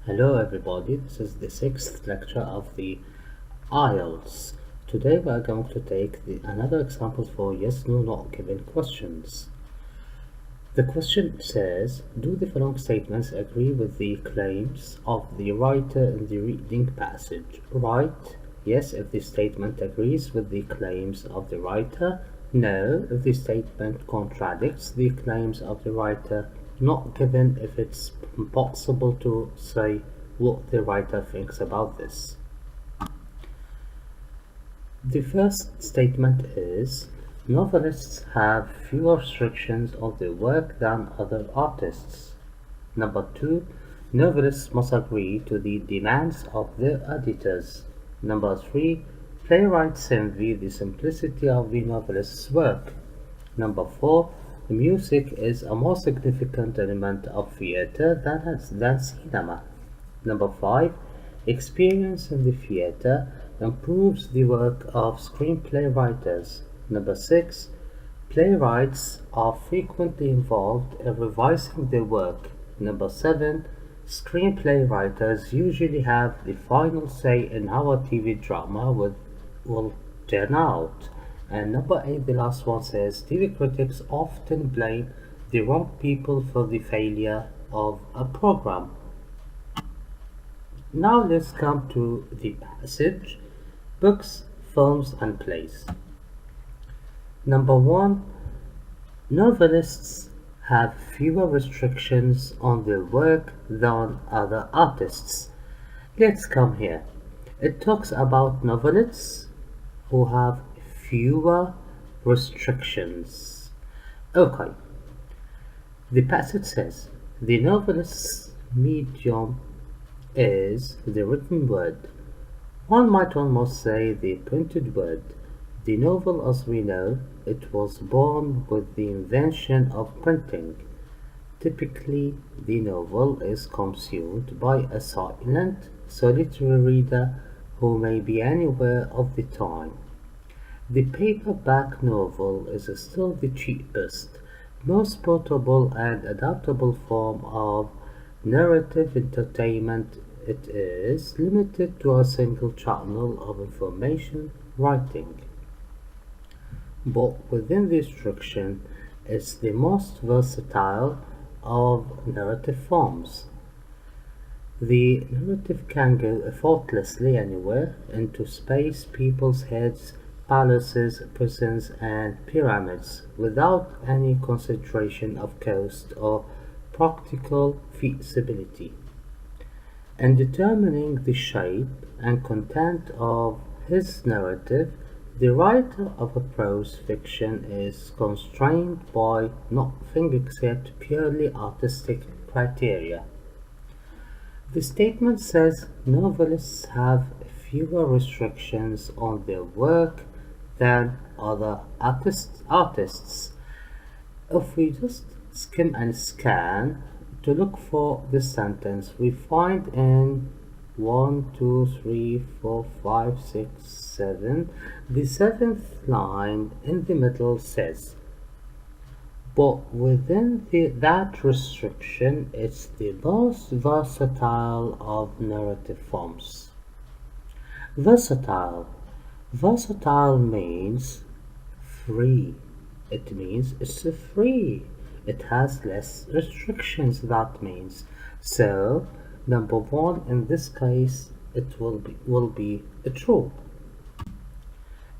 Hello everybody, this is the sixth lecture of the IELTS. Today we are going to take another example for yes, no, not given questions. The question says, do the following statements agree with the claims of the writer in the reading passage? Write yes if the statement agrees with the claims of the writer, no if the statement contradicts the claims of the writer, not given if it's impossible to say what the writer thinks about this. The first statement is, novelists have fewer restrictions on their work than other artists. Number 2, novelists must agree to the demands of their editors. Number 3, playwrights envy the simplicity of the novelist's work. Number 4, music is a more significant element of theater than cinema. Number 5, experience in the theater improves the work of screenplay writers. Number 6, playwrights are frequently involved in revising their work. Number 7, screenplay writers usually have the final say in how a TV drama will turn out. And number 8, the last one, says TV critics often blame the wrong people for the failure of a program. Now let's come to the passage, books, films and plays. Number 1, novelists have fewer restrictions on their work than other artists. Let's come here. It talks about novelists who have fewer restrictions. Okay. The passage says, the novelist's medium is the written word. One might almost say the printed word. The novel, as we know, it was born with the invention of printing. Typically, the novel is consumed by a silent, solitary reader who may be anywhere of the time. The paperback novel is still the cheapest, most portable and adaptable form of narrative entertainment. It is limited to a single channel of information writing, but within the restriction it's the most versatile of narrative forms. The narrative can go effortlessly anywhere, into space, people's heads, palaces, prisons, and pyramids, without any consideration of cost or practical feasibility. In determining the shape and content of his narrative, the writer of a prose fiction is constrained by nothing except purely artistic criteria. The statement says novelists have fewer restrictions on their work than other artists. If we just skim and scan to look for this sentence, we find in 1, 2, 3, 4, 5, 6, 7, the seventh line in the middle says, but within that restriction, it's the most versatile of narrative forms. Versatile means free. It means it's free. It has less restrictions, that means. So, number 1 in this case, it will be true.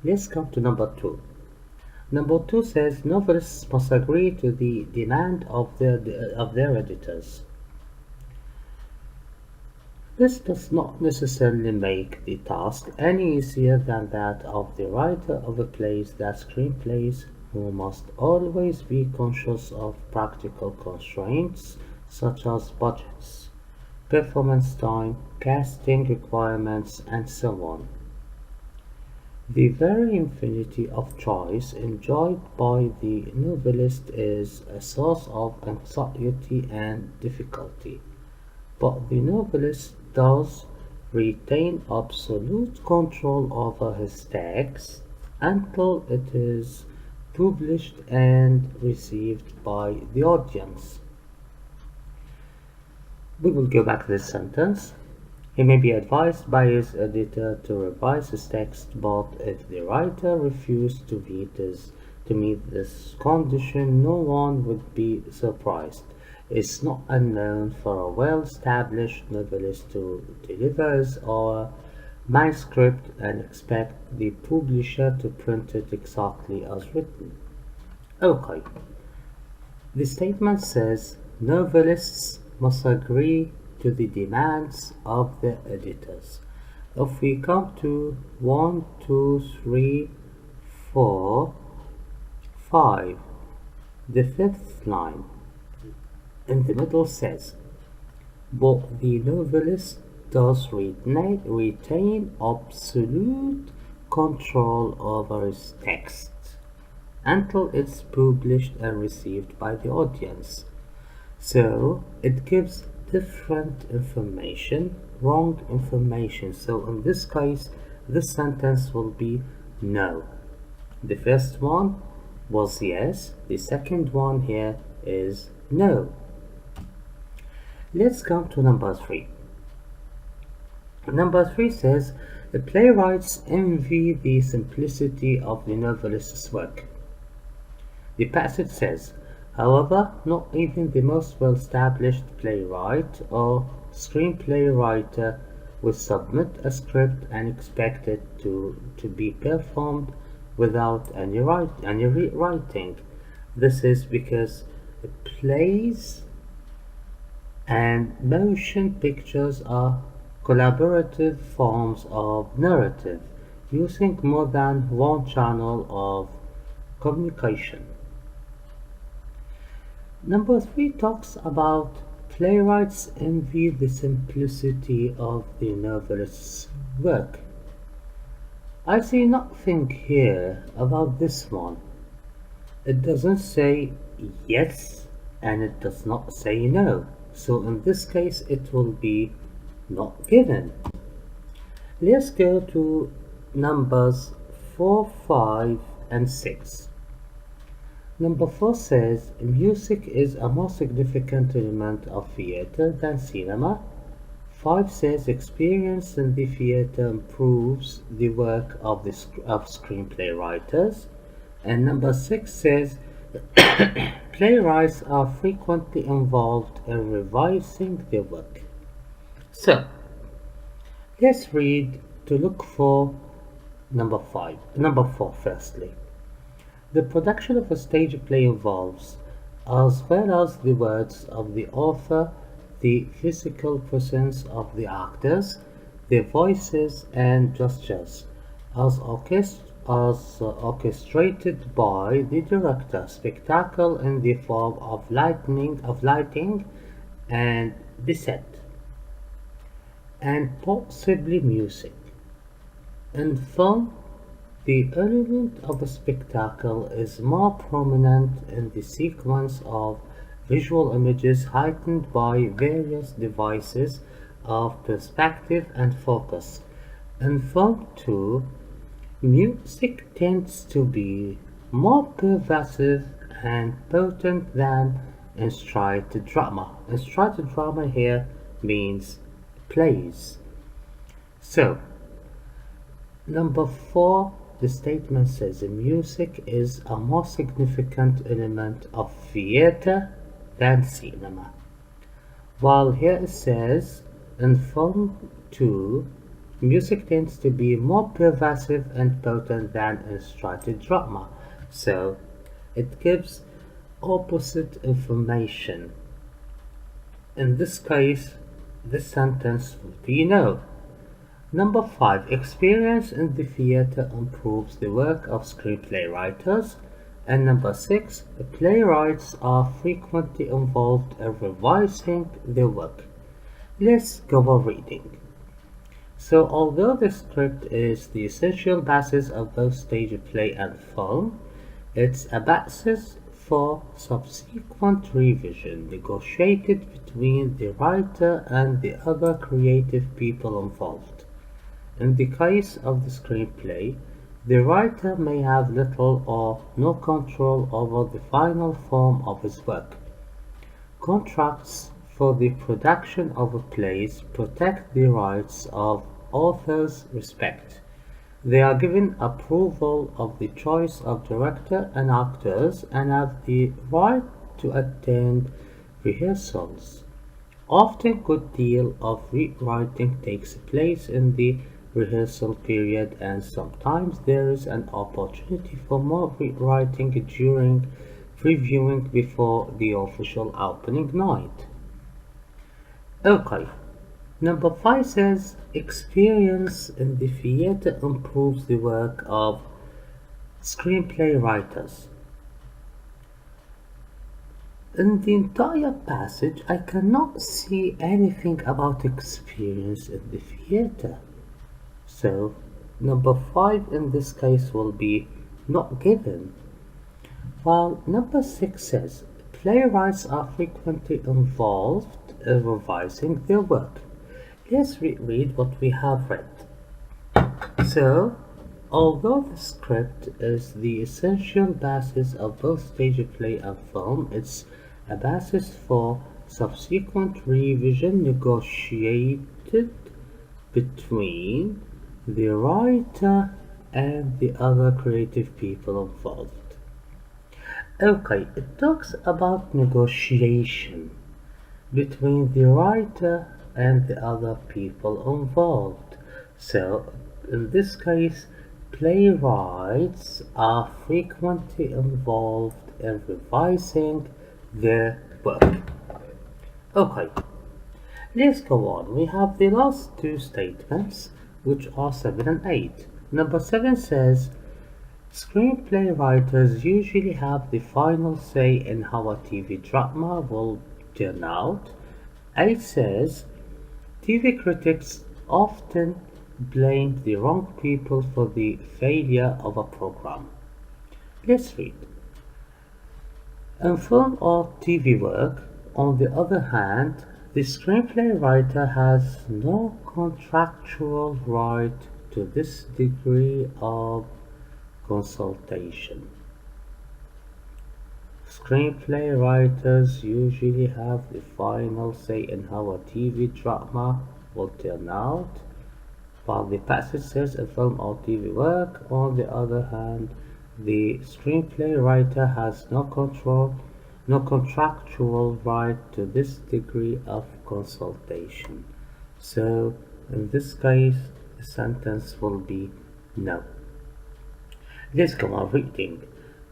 Let's come to number 2. Number 2 says novelists must agree to the demand of their editors. This does not necessarily make the task any easier than that of the writer of a plays that screenplays, who must always be conscious of practical constraints such as budgets, performance time, casting requirements, and so on. The very infinity of choice enjoyed by the novelist is a source of anxiety and difficulty, but the novelist does retain absolute control over his text until it is published and received by the audience. We will go back to this sentence. He may be advised by his editor to revise his text, but if the writer refused to meet this condition, no one would be surprised. It's not unknown for a well-established novelist to deliver his manuscript and expect the publisher to print it exactly as written. Okay, the statement says novelists must agree to the demands of the editors. If we come to 1, 2, 3, 4, 5, the fifth line in the middle says, but the novelist does retain absolute control over his text until it's published and received by the audience. So it gives different information, wrong information. So in this case, this sentence will be no. The first one was yes, the second one here is no. Let's come to number 3. Number 3 says, the playwrights envy the simplicity of the novelist's work. The passage says, however, not even the most well-established playwright or screenplay writer will submit a script and expect it to be performed without any rewriting. This is because plays and motion pictures are collaborative forms of narrative using more than one channel of communication. Number 3 talks about playwrights envy the simplicity of the novelist's work. I see nothing here about this one. It doesn't say yes and it does not say no. So in this case it will be not given. Let's go to numbers 4, 5 and 6. Number 4 says, music is a more significant element of theater than cinema. 5 says, experience in the theater improves the work of screenplay writers. And number 6 says, playwrights are frequently involved in revising their work. So, let's read to look for number 4 firstly. The production of a stage play involves, as well as the words of the author, the physical presence of the actors, their voices and gestures, as orchestrated by the director, spectacle in the form of lighting and the set, and possibly music. In film, the element of a spectacle is more prominent in the sequence of visual images heightened by various devices of perspective and focus. In film too, music tends to be more pervasive and potent than in straight drama. And straight drama here means plays. So, number 4, the statement says music is a more significant element of theater than cinema. While here it says in film 2, music tends to be more pervasive and potent than in straight drama. So it gives opposite information. In this case, this sentence would be no. Number 5, experience in the theater improves the work of screenplay writers. And number 6, playwrights are frequently involved in revising their work. Let's go over reading. So although the script is the essential basis of both stage play and film, it's a basis for subsequent revision negotiated between the writer and the other creative people involved. In the case of the screenplay, the writer may have little or no control over the final form of his work. Contracts for the production of a play protect the rights of authors. Respect. They are given approval of the choice of director and actors and have the right to attend rehearsals. Often good deal of rewriting takes place in the rehearsal period, and sometimes there is an opportunity for more rewriting during previewing before the official opening night. Okay, number 5 says experience in the theater improves the work of screenplay writers. In the entire passage, I cannot see anything about experience in the theater. So, number 5 in this case will be not given. While number 6 says playwrights are frequently involved in revising their work. Let's reread what we have read. So, although the script is the essential basis of both stage play and film, it's a basis for subsequent revision negotiated between the writer and the other creative people involved. Okay, it talks about negotiation between the writer and the other people involved. So, in this case, playwrights are frequently involved in revising their work. Okay, let's go on. We have the last two statements, which are 7 and 8. Number 7 says, screenplay writers usually have the final say in how a TV drama will turn out. 8 says, TV critics often blame the wrong people for the failure of a program. Let's read. In film or TV work, on the other hand, the screenplay writer has no contractual right to this degree of consultation. Screenplay writers usually have the final say in how a TV drama will turn out, while the passage says in film or TV work, on the other hand, the screenplay writer has no contractual right to this degree of consultation. So, in this case, the sentence will be no. Let's go on reading.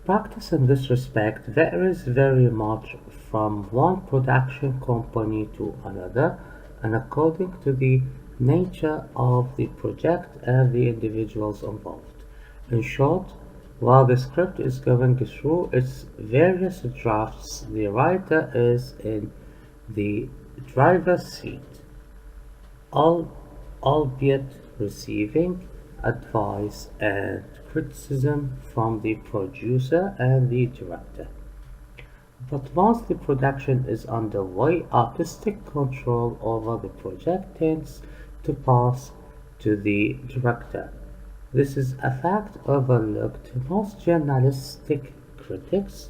Practice in this respect varies very much from one production company to another and according to the nature of the project and the individuals involved. In short, while the script is going through its various drafts, the writer is in the driver's seat, albeit receiving advice and criticism from the producer and the director. But once the production is underway, artistic control over the project tends to pass to the director. This is a fact overlooked. Most journalistic critics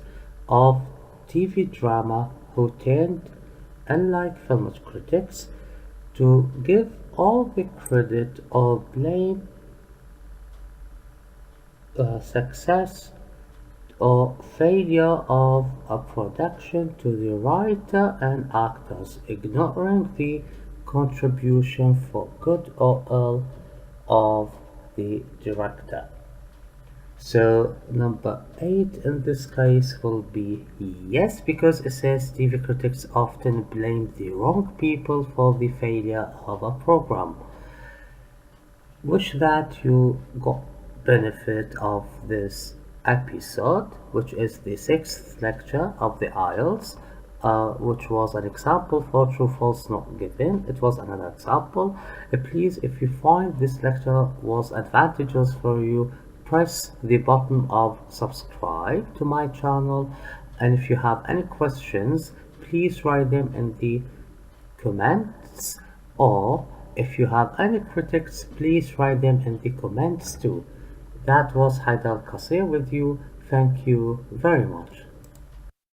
of TV drama who tend, unlike film critics, to give all the credit or blame success or failure of a production to the writer and actors, ignoring the contribution for good or ill of the director. So number 8 in this case will be yes, because it says TV critics often blame the wrong people for the failure of a program. Wish that you got benefit of this episode, which is the 6th lecture of the IELTS, which was an example for true false not given. It was another example. Please, if you find this lecture was advantageous for you, press the button of subscribe to my channel, and if you have any questions, please write them in the comments, or if you have any critics, please write them in the comments too. That was Haidar ALcasseer with you. Thank you very much.